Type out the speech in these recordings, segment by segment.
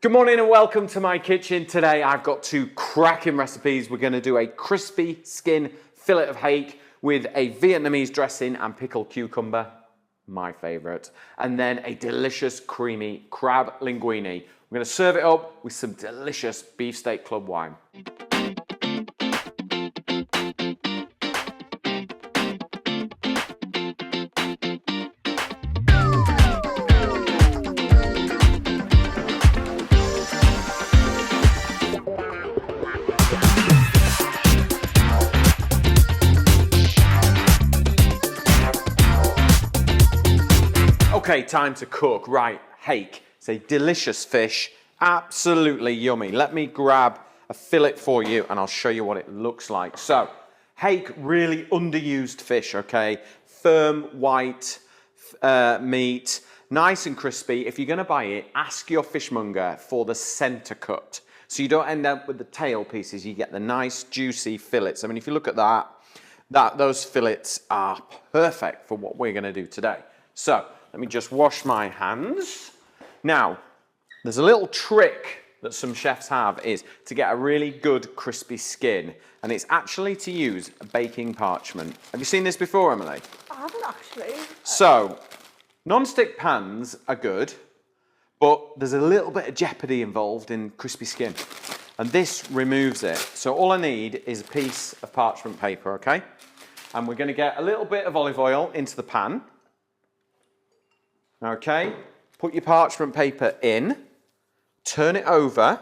Good morning and welcome to my kitchen. Today I've got two cracking recipes. We're going to do a crispy skin fillet of hake with a Vietnamese dressing and pickled cucumber, my favourite, and then a delicious creamy crab linguine. We're going to serve it up with some delicious beefsteak club wine. Okay, time to cook. Right, hake. It's a delicious fish, absolutely yummy. Let me grab a fillet for you and I'll show you what it looks like. So, hake, really underused fish, okay? Firm, white meat, nice and crispy. If you're gonna buy it, ask your fishmonger for the center cut. So you don't end up with the tail pieces, you get the nice juicy fillets. I mean, if you look at those fillets are perfect for what we're gonna do today. So, let me just wash my hands. Now, there's a little trick that some chefs have is to get a really good crispy skin, and it's actually to use a baking parchment. Have you seen this before, Emily? I haven't actually. So, non-stick pans are good, but there's a little bit of jeopardy involved in crispy skin, and this removes it. So all I need is a piece of parchment paper, okay? And we're gonna get a little bit of olive oil into the pan. Okay, put your parchment paper in, turn it over,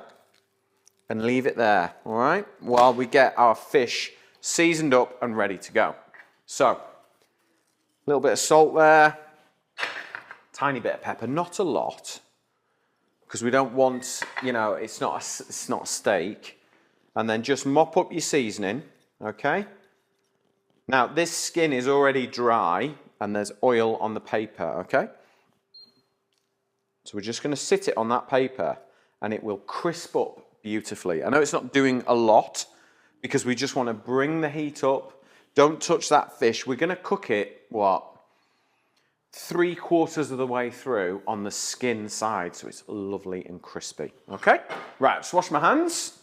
and leave it there, all right? While we get our fish seasoned up and ready to go. So, a little bit of salt there, tiny bit of pepper, not a lot, because we don't want, you know, it's not a steak. And then just mop up your seasoning, okay? Now, this skin is already dry, and there's oil on the paper, okay? So we're just going to sit it on that paper and it will crisp up beautifully. I know it's not doing a lot because we just want to bring the heat up. Don't touch that fish. We're going to cook it, what, 3/4 of the way through on the skin side so it's lovely and crispy. Okay? Right, let's wash my hands.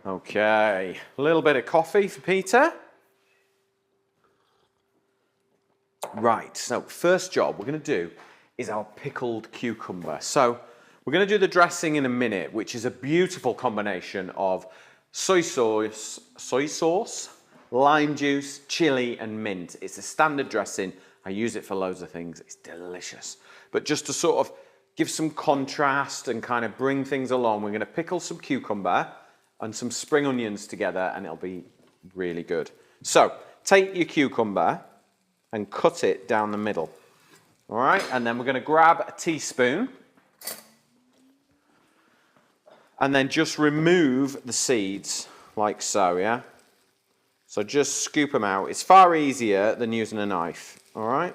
Okay, a little bit of coffee for Peter. Right, so first job we're going to do is our pickled cucumber. So we're going to do the dressing in a minute, which is a beautiful combination of soy sauce, lime juice, chili and mint. It's a standard dressing. I use it for loads of things. It's delicious. But just to sort of give some contrast and kind of bring things along, we're going to pickle some cucumber and some spring onions together and it'll be really good. So take your cucumber and cut it down the middle. All right, and then we're going to grab a teaspoon and then just remove the seeds like so, yeah? So just scoop them out. It's far easier than using a knife, all right?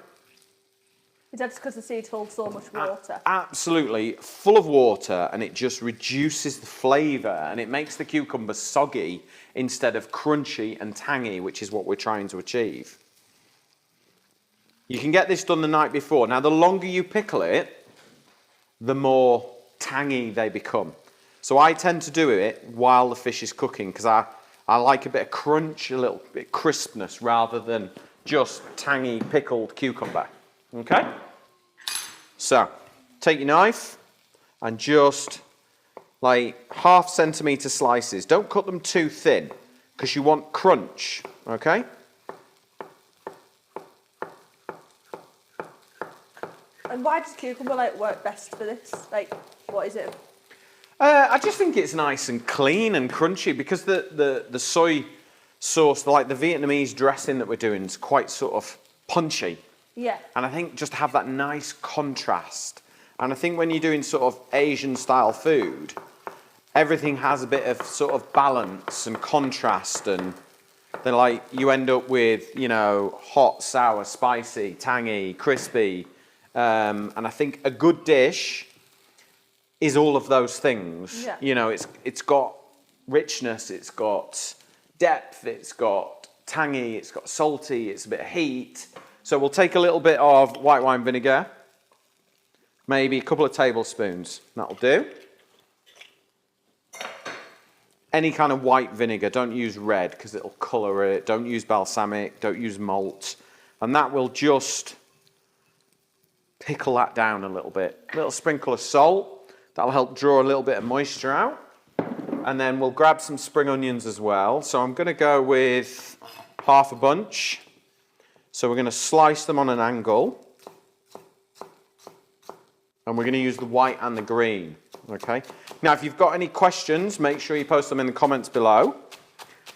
Is that just because the seeds hold so much water? Absolutely, full of water, and it just reduces the flavour and it makes the cucumber soggy instead of crunchy and tangy, which is what we're trying to achieve. You can get this done the night before. Now, the longer you pickle it, the more tangy they become. So I tend to do it while the fish is cooking because I like a bit of crunch, a little bit of crispness rather than just tangy pickled cucumber. Okay? So, take your knife and just like 1/2 centimetre slices. Don't cut them too thin because you want crunch, okay? And why does cucumber work best for this? What is it? I just think it's nice and clean and crunchy because the soy sauce, like the Vietnamese dressing that we're doing, is quite sort of punchy. Yeah. And I think just to have that nice contrast. And I think when you're doing sort of Asian style food, everything has a bit of sort of balance and contrast, and then you end up with, you know, hot, sour, spicy, tangy, crispy. And I think a good dish is all of those things. Yeah. You know, it's got richness, it's got depth, it's got tangy, it's got salty, it's a bit of heat. So we'll take a little bit of white wine vinegar, maybe a couple of tablespoons. That'll do. Any kind of white vinegar, don't use red because it'll colour it. Don't use balsamic, don't use malt. And that will just pickle that down a little bit. A little sprinkle of salt, that'll help draw a little bit of moisture out. And then we'll grab some spring onions as well. So I'm going to go with half a bunch. So we're going to slice them on an angle. And we're going to use the white and the green. Okay. Now, if you've got any questions, make sure you post them in the comments below.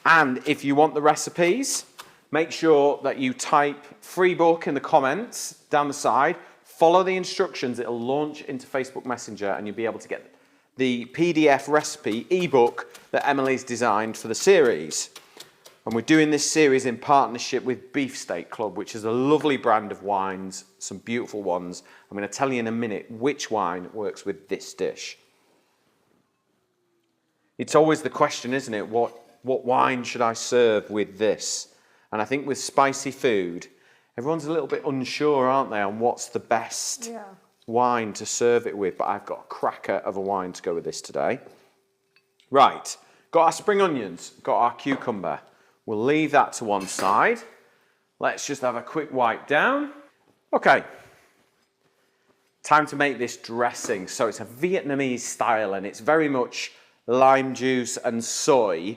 And if you want the recipes, make sure that you type free book in the comments down the side. Follow the instructions. It'll launch into Facebook Messenger and you'll be able to get the PDF recipe ebook that Emily's designed for the series. And we're doing this series in partnership with Beefsteak Club, which is a lovely brand of wines, some beautiful ones. I'm going to tell you in a minute which wine works with this dish. It's always the question, isn't it? What wine should I serve with this? And I think with spicy food, everyone's a little bit unsure, aren't they, on what's the best wine to serve it with. But I've got a cracker of a wine to go with this today. Right, got our spring onions, got our cucumber. We'll leave that to one side. Let's just have a quick wipe down. Okay, time to make this dressing. So it's a Vietnamese style and it's very much lime juice and soy,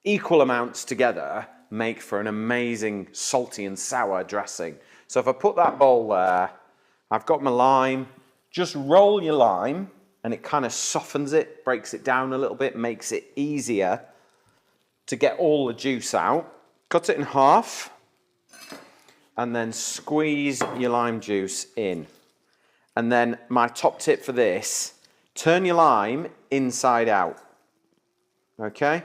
equal amounts together, make for an amazing salty and sour dressing. So if I put that bowl there, I've got my lime. Just roll your lime and it kind of softens it, breaks it down a little bit, makes it easier to get all the juice out. Cut it in half and then squeeze your lime juice in. And then my top tip for this, turn your lime inside out. Okay?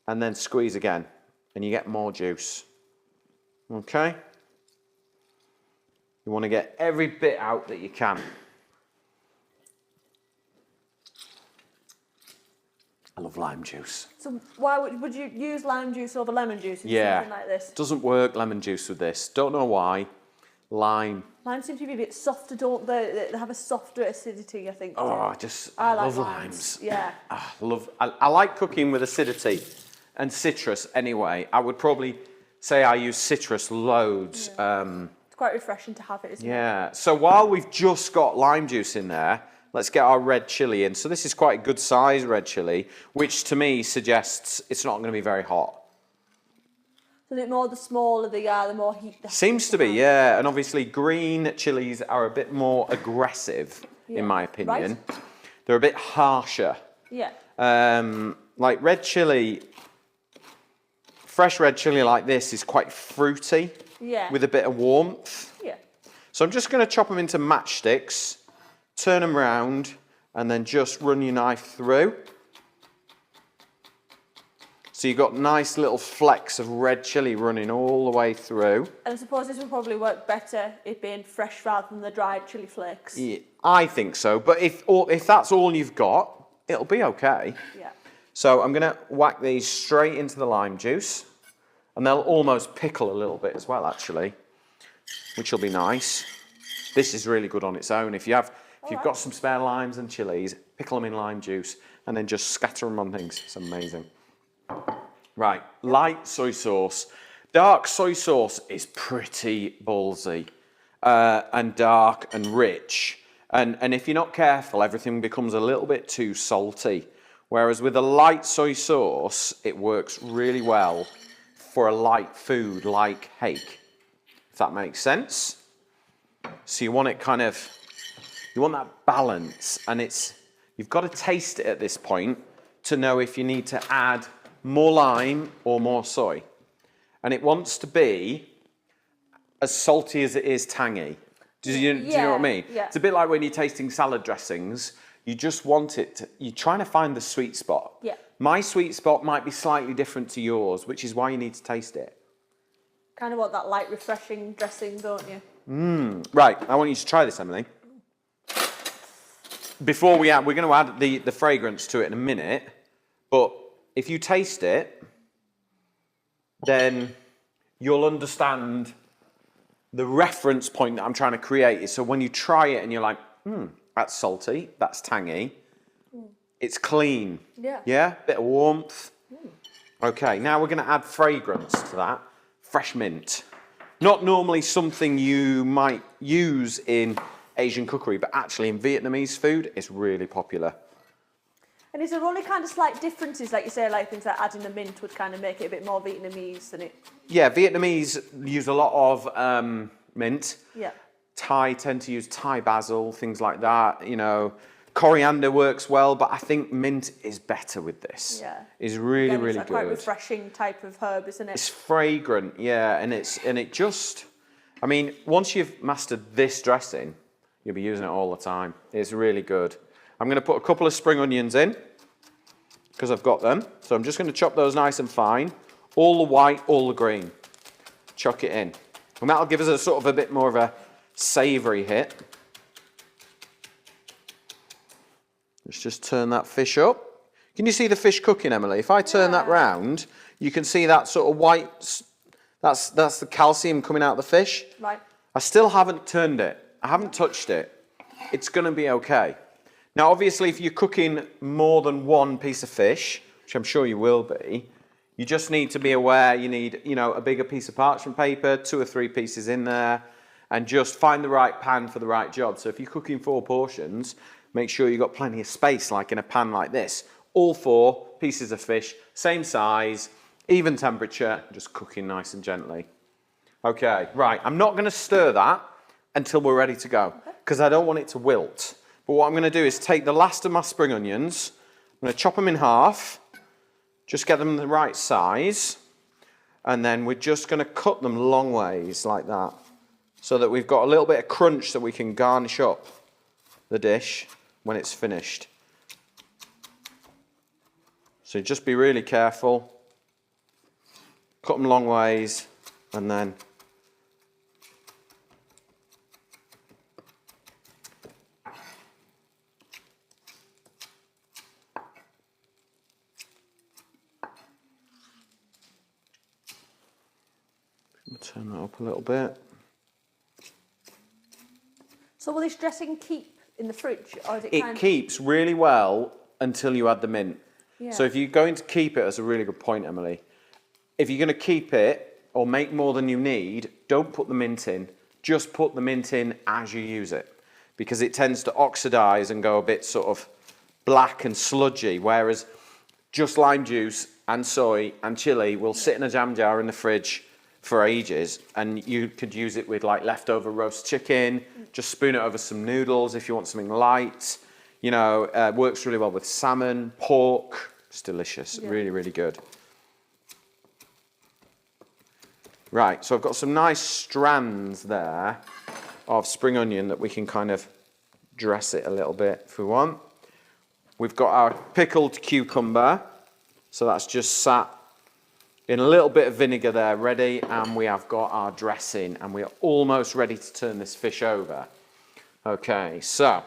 And then squeeze again and you get more juice. Okay? You want to get every bit out that you can. I love lime juice. So why would you use lime juice over lemon juice in something like this? Doesn't work lemon juice with this. Don't know why. Lime. Lime seems to be a bit softer, don't they? They have a softer acidity, I think. Oh, I love like limes. Yeah. I like cooking with acidity and citrus anyway. I would probably say I use citrus loads. Yeah. It's quite refreshing to have it, isn't it? Yeah. So while we've just got lime juice in there, let's get our red chilli in. So this is quite a good size red chilli, which to me suggests it's not going to be very hot. So the more the smaller they are, the more heat. Seems to be, yeah. And obviously green chilies are a bit more aggressive, in my opinion. Right. They're a bit harsher. Yeah. Like red chili, fresh red chili like this is quite fruity. Yeah. With a bit of warmth. Yeah. So I'm just going to chop them into matchsticks, turn them round, and then just run your knife through. So you've got nice little flecks of red chilli running all the way through. And I suppose this would probably work better it being fresh rather than the dried chilli flakes. Yeah, I think so. But if that's all you've got, it'll be okay. Yeah. So I'm going to whack these straight into the lime juice. And they'll almost pickle a little bit as well, actually, which will be nice. This is really good on its own. If you've got some spare limes and chilies, pickle them in lime juice and then just scatter them on things. It's amazing. Right, light soy sauce. Dark soy sauce is pretty ballsy and dark and rich. And if you're not careful, everything becomes a little bit too salty. Whereas with a light soy sauce, it works really well for a light food like hake, if that makes sense. So you want it you want that balance, and you've got to taste it at this point to know if you need to add more lime or more soy. And it wants to be as salty as it is tangy. Do you know what I mean? Yeah. It's a bit like when you're tasting salad dressings, you just want you're trying to find the sweet spot. Yeah. My sweet spot might be slightly different to yours, which is why you need to taste it. Kind of want that light, refreshing dressing, don't you? Right, I want you to try this, Emily. Before we're going to add the fragrance to it in a minute, but if you taste it, then you'll understand the reference point that I'm trying to create. So when you try it and you're like, That's salty, that's tangy. It's clean. Yeah. Yeah, bit of warmth. Okay, now we're going to add fragrance to that. Fresh mint. Not normally something you might use in Asian cookery, but actually in Vietnamese food, it's really popular. And is there only kind of slight differences, like you say, like things like adding the mint would kind of make it a bit more Vietnamese than it? Yeah, Vietnamese use a lot of mint. Yeah. Thai tend to use Thai basil, things like that. You know, coriander works well, but I think mint is better with this. Yeah. It's really, Again, really it's good. quite refreshing type of herb, isn't it? It's fragrant, yeah, and it just, I mean, once you've mastered this dressing, you'll be using it all the time. It's really good. I'm going to put a couple of spring onions in because I've got them. So I'm just going to chop those nice and fine. All the white, all the green. Chuck it in. And that'll give us a sort of a bit more of a savoury hit. Let's just turn that fish up. Can you see the fish cooking, Emily? If I turn that round, you can see that sort of white, that's the calcium coming out of the fish. Right. I still haven't turned it. I haven't touched it. It's going to be okay. Now, obviously, if you're cooking more than one piece of fish, which I'm sure you will be, you just need to be aware you need, you know, a bigger piece of parchment paper, 2 or 3 pieces in there, and just find the right pan for the right job. So if you're cooking 4 portions, make sure you've got plenty of space, like in a pan like this. All 4 pieces of fish, same size, even temperature, just cooking nice and gently. Okay, right, I'm not going to stir that until we're ready to go, because I don't want it to wilt. But what I'm going to do is take the last of my spring onions, I'm going to chop them in half, just get them the right size, and then we're just going to cut them long ways like that, so that we've got a little bit of crunch that we can garnish up the dish when it's finished. So just be really careful, cut them long ways, and then turn that up a little bit. So will this dressing keep in the fridge, or is it It kind keeps really well until you add the mint. Yeah. So if you're going to keep it, that's a really good point, Emily. If you're going to keep it or make more than you need, don't put the mint in. Just put the mint in as you use it, because it tends to oxidize and go a bit sort of black and sludgy, whereas just lime juice and soy and chili will sit in a jam jar in the fridge for ages, and you could use it with like leftover roast chicken, just spoon it over some noodles if you want something light. You know, works really well with salmon, pork. It's delicious, really, really good. Right, so I've got some nice strands there of spring onion that we can kind of dress it a little bit if we want. We've got our pickled cucumber, so that's just sat in a little bit of vinegar there ready, and we have got our dressing, and we are almost ready to turn this fish over. Okay, so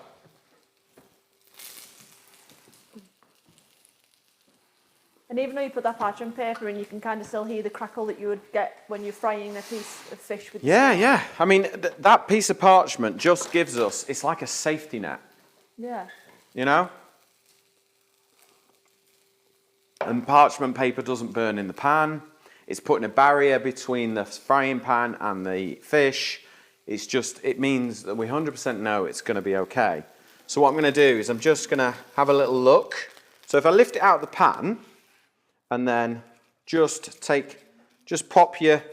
And even though you put that parchment paper in, you can kind of still hear the crackle that you would get when you're frying a piece of fish with yeah. I mean, that piece of parchment just gives us, it's like a safety net, Yeah. you know? And parchment paper doesn't burn in the pan. It's putting a barrier between the frying pan and the fish. It's just, it means that we 100% know it's going to be okay. So what I'm going to do is I'm just going to have a little look. So if I lift it out of the pan and then just pop your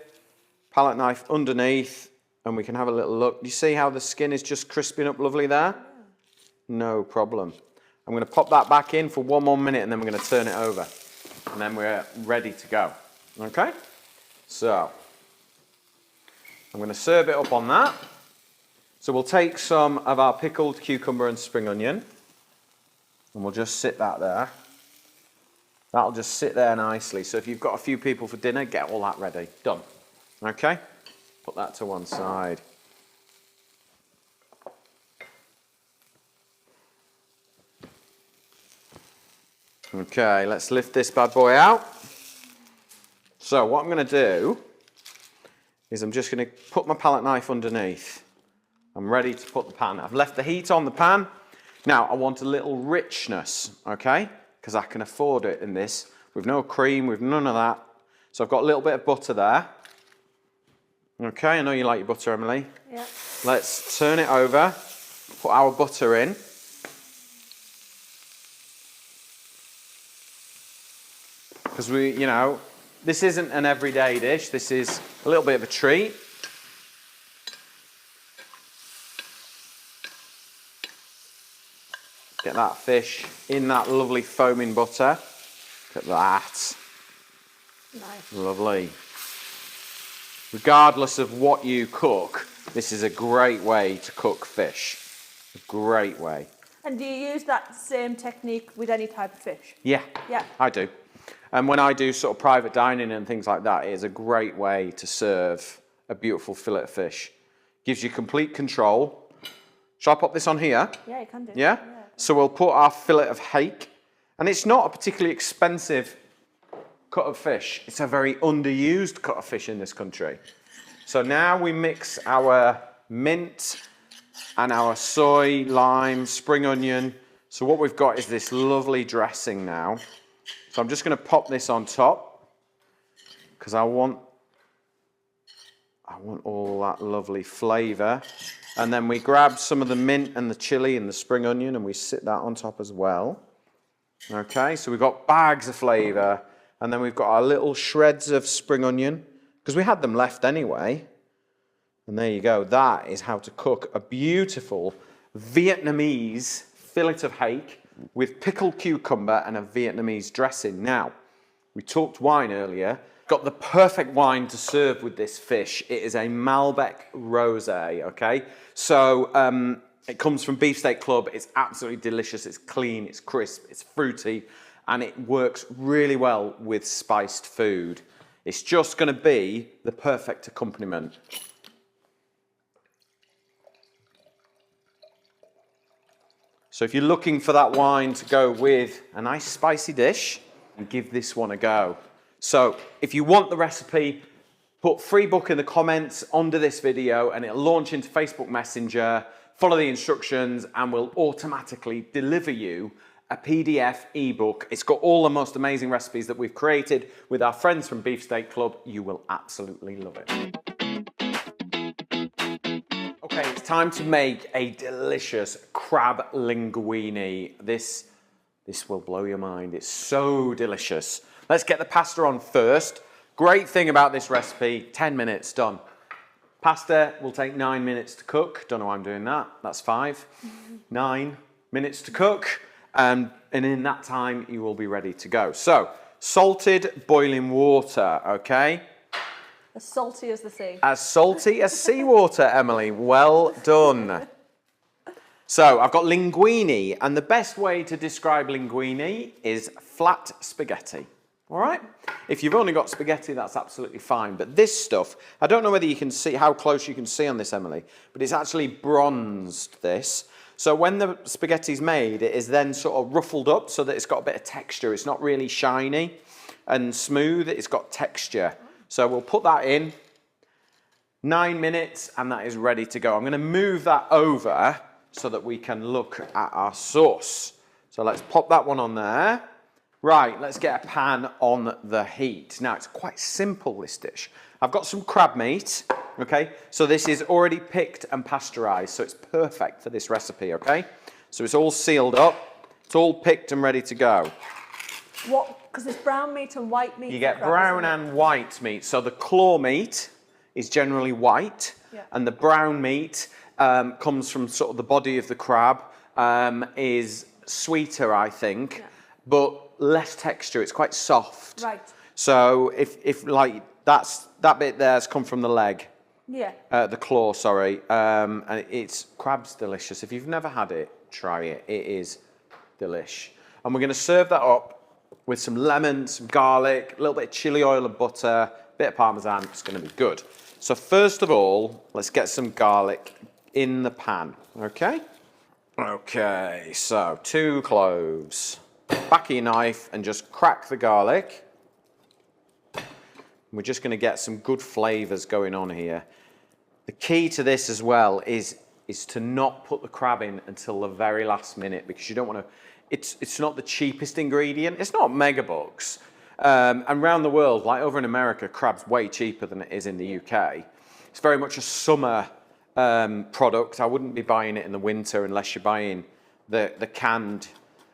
palette knife underneath, and we can have a little look. You see how the skin is just crisping up lovely there? No problem. I'm going to pop that back in for 1 more minute, and then we're going to turn it over. And then we're ready to go. Okay? So, I'm going to serve it up on that. So we'll take some of our pickled cucumber and spring onion, and we'll just sit that there. That'll just sit there nicely. So if you've got a few people for dinner, get all that ready. Done. Okay? Put that to one side. Okay, let's lift this bad boy out. So what I'm going to do is I'm just going to put my palette knife underneath. I'm ready to put the pan. I've left the heat on the pan. Now, I want a little richness, okay? Because I can afford it in this. With no cream, with none of that. So I've got a little bit of butter there. Okay, I know you like your butter, Emily. Yeah. Let's turn it over, put our butter in. Because this isn't an everyday dish. This is a little bit of a treat. Get that fish in that lovely foaming butter. Look at that. Nice. Lovely. Regardless of what you cook, this is a great way to cook fish. A great way. And do you use that same technique with any type of fish? Yeah, Yeah. I do. And when I do sort of private dining and things like that, it is a great way to serve a beautiful fillet of fish. Gives you complete control. Shall I pop this on here? Yeah, you can do. Yeah? So we'll put our fillet of hake. And it's not a particularly expensive cut of fish. It's a very underused cut of fish in this country. So now we mix our mint and our soy, lime, spring onion. So what we've got is this lovely dressing now. So I'm just going to pop this on top because I want all that lovely flavour. And then we grab some of the mint and the chilli and the spring onion and we sit that on top as well. Okay, so we've got bags of flavour and then we've got our little shreds of spring onion because we had them left anyway. And there you go. That is how to cook a beautiful Vietnamese fillet of hake with pickled cucumber and a Vietnamese dressing. Now, we talked wine earlier. Got the perfect wine to serve with this fish. It is a Malbec Rosé, okay? So it comes from Beefsteak Club. It's absolutely delicious. It's clean, it's crisp, it's fruity, and it works really well with spiced food. It's just going to be the perfect accompaniment. So if you're looking for that wine to go with a nice spicy dish, give this one a go. So if you want the recipe, put free book in the comments under this video and it'll launch into Facebook Messenger, follow the instructions and we'll automatically deliver you a PDF ebook. It's got all the most amazing recipes that we've created with our friends from Beefsteak Club. You will absolutely love it. Okay, it's time to make a delicious crab linguine. This will blow your mind. It's so delicious. Let's get the pasta on first. Great thing about this recipe, 10 minutes, done. Pasta will take 9 minutes to cook. Don't know why I'm doing that. That's 5. 9 minutes to cook. And in that time, you will be ready to go. So, salted boiling water, okay? As salty as the sea. As salty as seawater, Emily. Well done. So I've got linguine, and the best way to describe linguine is flat spaghetti. All right? If you've only got spaghetti, that's absolutely fine. But this stuff, I don't know whether you can see how close you can see on this, Emily, but it's actually bronzed, this. So when the spaghetti's made, it is then sort of ruffled up so that it's got a bit of texture. It's not really shiny and smooth. It's got texture. So we'll put that in, 9 minutes, and that is ready to go. I'm going to move that over so that we can look at our sauce. So let's pop that one on there. Right, let's get a pan on the heat. Now, it's quite simple, this dish. I've got some crab meat, okay? So this is already picked and pasteurized, so it's perfect for this recipe, okay? So it's all sealed up. It's all picked and ready to go. What? Because it's brown meat and white meat. You get brown and white meat. So the claw meat is generally white, and the brown meat comes from sort of the body of the crab, is sweeter, I think, but less texture. It's quite soft. Right. So if like that bit there's come from the leg. Yeah. The claw, sorry. And crab's delicious. If you've never had it, try it. It is delish. And we're going to serve that up with some lemon, some garlic, a little bit of chili oil and butter, a bit of parmesan. It's going to be good. So first of all, let's get some garlic in the pan, okay? Okay, so 2 cloves. Back of your knife and just crack the garlic. We're just going to get some good flavours going on here. The key to this as well is is to not put the crab in until the very last minute, because you don't want to, it's not the cheapest ingredient. It's not megabucks. And around the world, like over in America, crab's way cheaper than it is in the UK. It's very much a summer product. I wouldn't be buying it in the winter unless you're buying the canned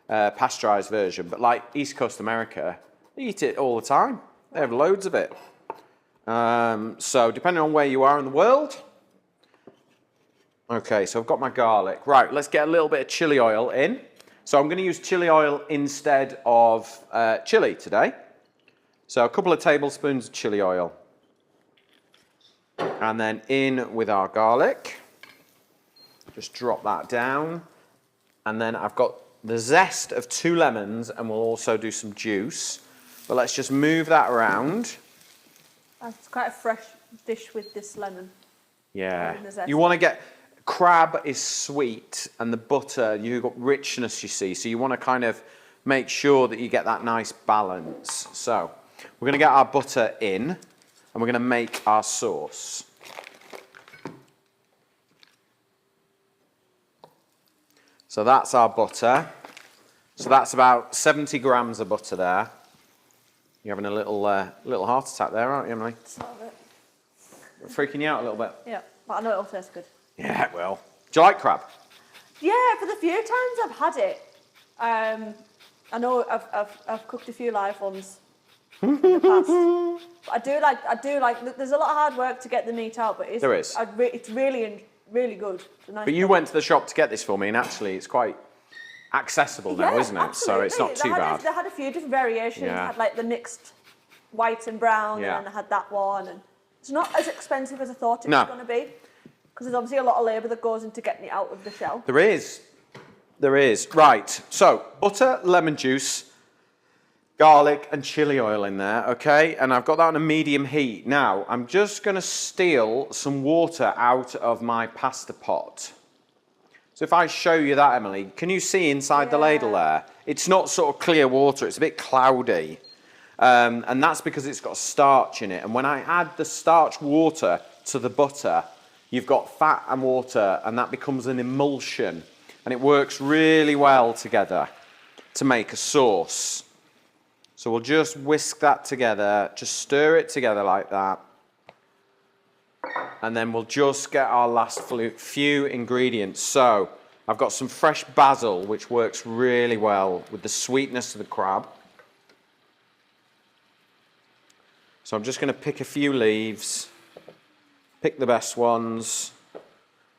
pasteurized version. But like East Coast America, they eat it all the time. They have loads of it. So depending on where you are in the world. Okay, so I've got my garlic. Right, let's get a little bit of chili oil in. So I'm going to use chili oil instead of chili today. So a couple of tablespoons of chili oil. And then in with our garlic. Just drop that down. And then I've got the zest of 2 lemons, and we'll also do some juice. But let's just move that around. It's quite a fresh dish with this lemon. Yeah. And the zest. You want to get, crab is sweet, and the butter, you've got richness, you see. So you want to kind of make sure that you get that nice balance. So we're going to get our butter in, and we're going to make our sauce. So that's our butter. So that's about 70 grams of butter there. You're having a little heart attack there, aren't you, Emily? Just a little bit. Freaking you out a little bit. Yeah, but I know it'll taste good. Yeah, it will. Do you like crab? Yeah, for the few times I've had it, I know I've cooked a few live ones in the past. But I do like. There's a lot of hard work to get the meat out, but There is. It's really good. It's a nice But you went to the shop to get this for me, and actually it's quite accessible now, Yeah, isn't it? So it's not too bad. They had a few different variations. Yeah. They had like the mixed white and brown, Yeah. and then I had that one. And it's not as expensive as I thought it No. was going to be, because there's obviously a lot of labour that goes into getting it out of the shell. There is. There is. Right. So butter, lemon juice, garlic, and chili oil in there. Okay. And I've got that on a medium heat. Now I'm just going to steal some water out of my pasta pot. So if I show you that, Emily, can you see inside the ladle there? It's not sort of clear water. It's a bit cloudy. And that's because it's got starch in it. And when I add the starch water to the butter, you've got fat and water, and that becomes an emulsion. And it works really well together to make a sauce. So we'll just whisk that together, just stir it together like that. And then we'll just get our last few ingredients. So I've got some fresh basil, which works really well with the sweetness of the crab. So I'm just going to pick a few leaves, pick the best ones.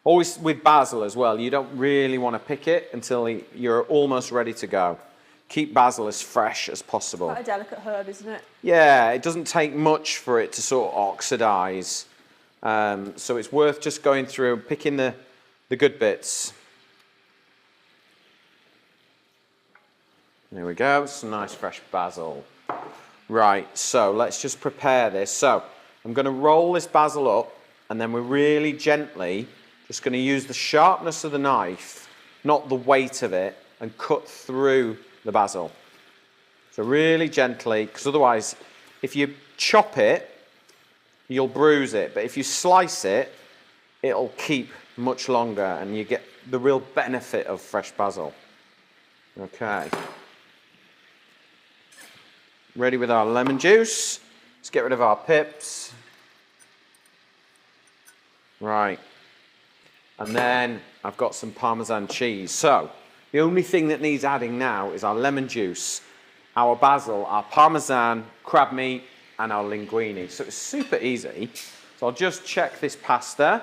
Always with basil as well, you don't really want to pick it until you're almost ready to go. Keep basil as fresh as possible. Quite a delicate herb, isn't it? Yeah, it doesn't take much for it to sort of oxidize. So it's worth just going through and picking the good bits. There we go, some nice fresh basil. Right, so let's just prepare this. So I'm going to roll this basil up, and then we're really gently just going to use the sharpness of the knife, not the weight of it, and cut through the basil. So really gently, because otherwise, if you chop it, you'll bruise it. But if you slice it, it'll keep much longer, and you get the real benefit of fresh basil. Okay. Ready with our lemon juice. Let's get rid of our pips. Right. And then I've got some Parmesan cheese. So the only thing that needs adding now is our lemon juice, our basil, our Parmesan, crab meat, and our linguine. So it's super easy. So I'll just check this pasta.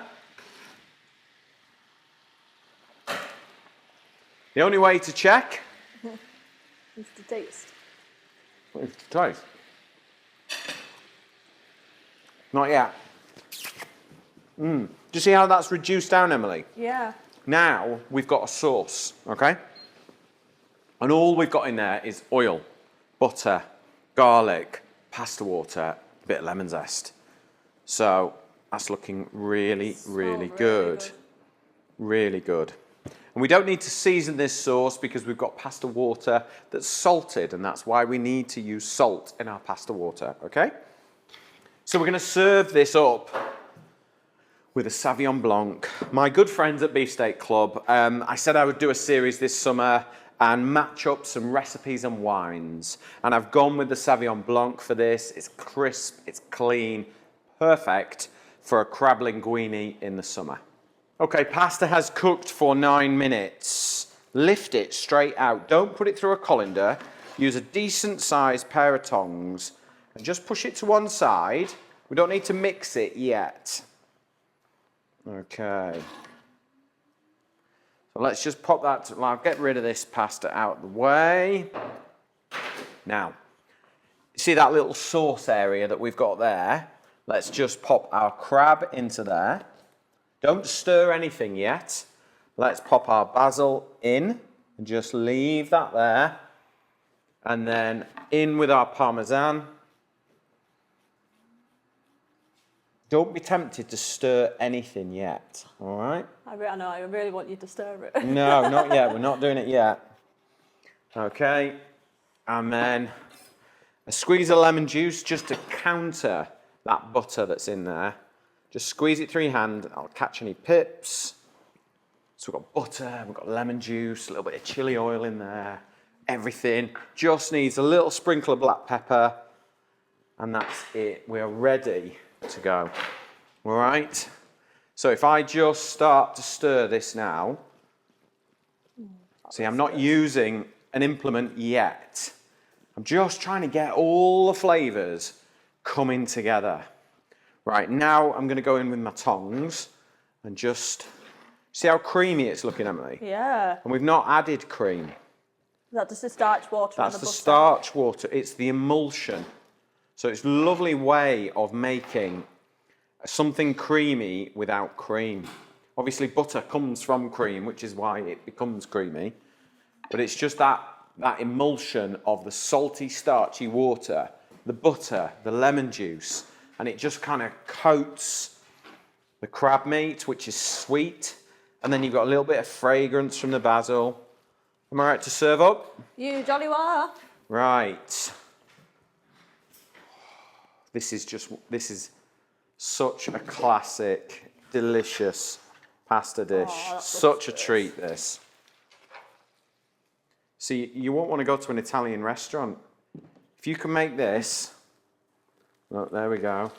The only way to check It's the taste. is to taste. Not yet. Do you see how that's reduced down, Emily? Yeah. Now we've got a sauce, okay? And all we've got in there is oil, butter, garlic, pasta water, a bit of lemon zest. So that's looking really, really good. Really good. And we don't need to season this sauce because we've got pasta water that's salted, and that's why we need to use salt in our pasta water, okay? So we're going to serve this up with a Sauvignon Blanc. My good friends at Beefsteak Club, I said I would do a series this summer and match up some recipes and wines. And I've gone with the Sauvignon Blanc for this. It's crisp, it's clean, perfect for a crab linguine in the summer. Okay, pasta has cooked for 9 minutes. Lift it straight out. Don't put it through a colander. Use a decent sized pair of tongs and just push it to one side. We don't need to mix it yet. Okay. So let's just pop that, I'll get rid of this pasta out of the way. Now, see that little sauce area that we've got there? Let's just pop our crab into there. Don't stir anything yet. Let's pop our basil in and just leave that there. And then in with our parmesan. Don't be tempted to stir anything yet, all right? I know, I really want you to stir it. No, not yet. We're not doing it yet. Okay. And then a squeeze of lemon juice just to counter that butter that's in there. Just squeeze it through your hand. I'll catch any pips. So we've got butter, we've got lemon juice, a little bit of chili oil in there. Everything just needs a little sprinkle of black pepper. And that's it. We're ready to go. All right. So if I just start to stir this now, see, I'm not using an implement yet. I'm just trying to get all the flavors coming together. Right, now I'm going to go in with my tongs and just see how creamy it's looking, Emily. Yeah. And we've not added cream. Is that just the starch water? That's and the butter? starch water. It's the emulsion. So it's a lovely way of making something creamy without cream. Obviously, butter comes from cream, which is why it becomes creamy. But it's just that emulsion of the salty, starchy water, the butter, the lemon juice, and it just kind of coats the crab meat, which is sweet. And then you've got a little bit of fragrance from the basil. Am I right to serve up? You jolly well. Right. This is such a classic, delicious pasta dish. Oh, Such a treat, this. See, you won't want to go to an Italian restaurant. If you can make this, look, there we go.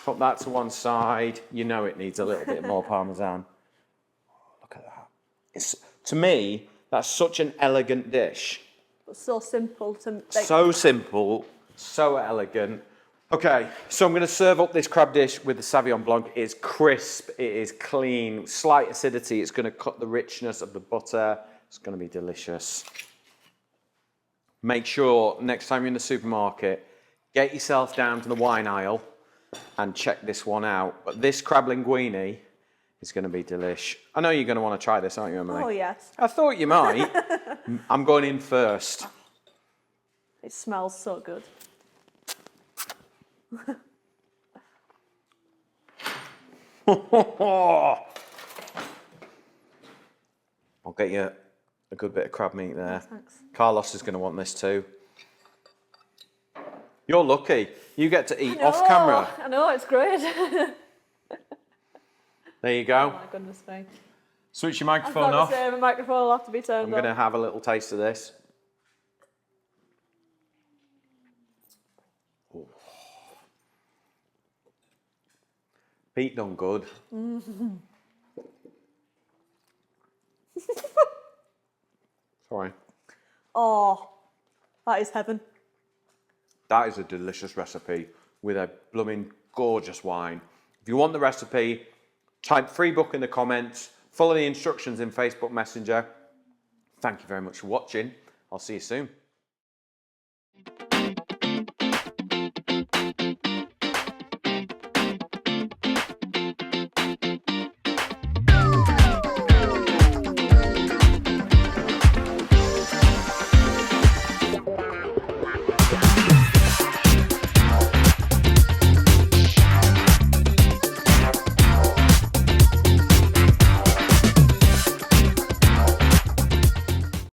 Put that to one side. You know it needs a little bit more parmesan. Look at that. To me, that's such an elegant dish. But so simple to make. So simple, so elegant. Okay, so I'm going to serve up this crab dish with the Sauvignon Blanc. It is crisp, it is clean, slight acidity. It's going to cut the richness of the butter. It's going to be delicious. Make sure next time you're in the supermarket, get yourself down to the wine aisle and check this one out. But this crab linguine is going to be delish. I know you're going to want to try this, aren't you, Emily? Oh, yes. I thought you might. I'm going in first. It smells so good. I'll get you a good bit of crab meat there. Oh, thanks. Carlos is going to want this too. You're lucky. You get to eat I know, off camera. I know, it's great. There you Oh go. my goodness me. Switch your I microphone thought off. the same, microphone will have to be I'm turned going to on. have a little taste of this. Oh. Pete done good. Sorry. Oh, that is heaven. That is a delicious recipe with a blooming gorgeous wine. If you want the recipe, type free book in the comments, follow the instructions in Facebook Messenger. Thank you very much for watching. I'll see you soon.